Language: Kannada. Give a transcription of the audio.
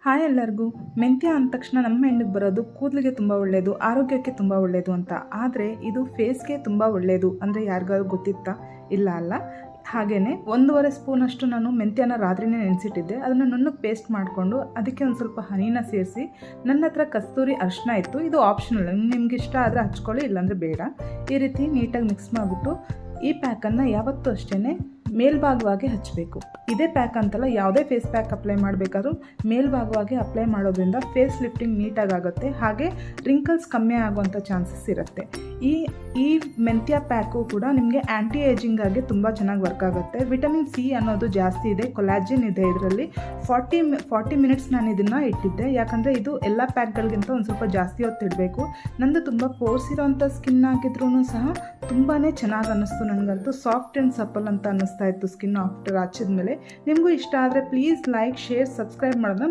ಹಾಯ್ ಎಲ್ಲರಿಗೂ. ಮೆಂತ್ಯ ಅಂದ ತಕ್ಷಣ ನಮ್ಮ ಹೆಣ್ಣಿಗೆ ಬರೋದು ಕೂದಲಿಗೆ ತುಂಬ ಒಳ್ಳೆಯದು, ಆರೋಗ್ಯಕ್ಕೆ ತುಂಬ ಒಳ್ಳೆಯದು ಅಂತ. ಆದರೆ ಇದು ಫೇಸ್ಗೆ ತುಂಬ ಒಳ್ಳೆಯದು ಅಂದರೆ ಯಾರಿಗಾದ್ರು ಗೊತ್ತಿತ್ತಾ? ಇಲ್ಲ ಅಲ್ಲ. ಹಾಗೆಯೇ 1.5 ಸ್ಪೂನಷ್ಟು ನಾನು ಮೆಂತ್ಯನ ರಾತ್ರಿನೇ ನೆನೆಸಿಟ್ಟಿದ್ದೆ. ಅದನ್ನು ನುಣ್ಣಗೆ ಪೇಸ್ಟ್ ಮಾಡಿಕೊಂಡು ಅದಕ್ಕೆ ಒಂದು ಸ್ವಲ್ಪ ಹನಿನ ಸೇರಿಸಿ, ನನ್ನ ಹತ್ರ ಕಸ್ತೂರಿ ಅರಿಶಿನ ಇತ್ತು, ಇದು ಆಪ್ಷನಲ್, ನಿಮ್ಗೆ ಇಷ್ಟ ಆದರೆ ಹಚ್ಕೊಳ್ಳಿ, ಇಲ್ಲಾಂದರೆ ಬೇಡ. ಈ ರೀತಿ ನೀಟಾಗಿ ಮಿಕ್ಸ್ ಮಾಡಿಬಿಟ್ಟು ಈ ಪ್ಯಾಕನ್ನು ಯಾವತ್ತೂ ಅಷ್ಟೇ ಮೇಲ್ಭಾಗವಾಗಿ ಹಚ್ಚಬೇಕು. ಇದೇ ಪ್ಯಾಕ್ ಅಂತಲ್ಲ, ಯಾವುದೇ ಫೇಸ್ ಪ್ಯಾಕ್ ಅಪ್ಲೈ ಮಾಡಬೇಕಾದ್ರೂ ಮೇಲ್ಭಾಗವಾಗಿ ಅಪ್ಲೈ ಮಾಡೋದ್ರಿಂದ ಫೇಸ್ ಲಿಫ್ಟಿಂಗ್ ನೀಟಾಗಿ ಆಗುತ್ತೆ, ಹಾಗೆ ರಿಂಕಲ್ಸ್ ಕಮ್ಮಿ ಆಗುವಂಥ ಚಾನ್ಸಸ್ ಇರುತ್ತೆ. ಈ ಮೆಂತ್ಯ ಪ್ಯಾಕು ಕೂಡ ನಿಮಗೆ ಆ್ಯಂಟಿ ಏಜಿಂಗ್ ಆಗಿ ತುಂಬ ಚೆನ್ನಾಗಿ ವರ್ಕ್ ಆಗುತ್ತೆ. ವಿಟಮಿನ್ ಸಿ ಅನ್ನೋದು ಜಾಸ್ತಿ ಇದೆ, ಕೊಲಾಜಿನ್ ಇದೆ ಇದರಲ್ಲಿ. 40 ಮಿನಿಟ್ಸ್ ನಾನು ಇದನ್ನು ಇಟ್ಟಿದ್ದೆ, ಯಾಕಂದರೆ ಇದು ಎಲ್ಲ ಪ್ಯಾಕ್ಗಳಿಗಿಂತ ಒಂದು ಸ್ವಲ್ಪ ಜಾಸ್ತಿ ಹೊತ್ತು ಇಡಬೇಕು. ನಂದು ತುಂಬ ಪೋರ್ಸ್ ಇರೋವಂಥ ಸ್ಕಿನ್ ಆಗಿದ್ರೂ ಸಹ ತುಂಬಾ ಚೆನ್ನಾಗಿ ಅನ್ನಿಸ್ತು. ನನಗಂತೂ ಸಾಫ್ಟ್ ಆ್ಯಂಡ್ ಸಪಲ್ ಅಂತ ಅನ್ನಿಸ್ತಾ ಇತ್ತು ಸ್ಕಿನ್ ಆಫ್ಟರ್ ಹಚ್ಚಿದ ಮೇಲೆ. ನಿಮಗೂ ಇಷ್ಟ ಆದರೆ ಪ್ಲೀಸ್ ಲೈಕ್, ಶೇರ್, ಸಬ್ಸ್ಕ್ರೈಬ್ ಮಾಡೋದನ್ನ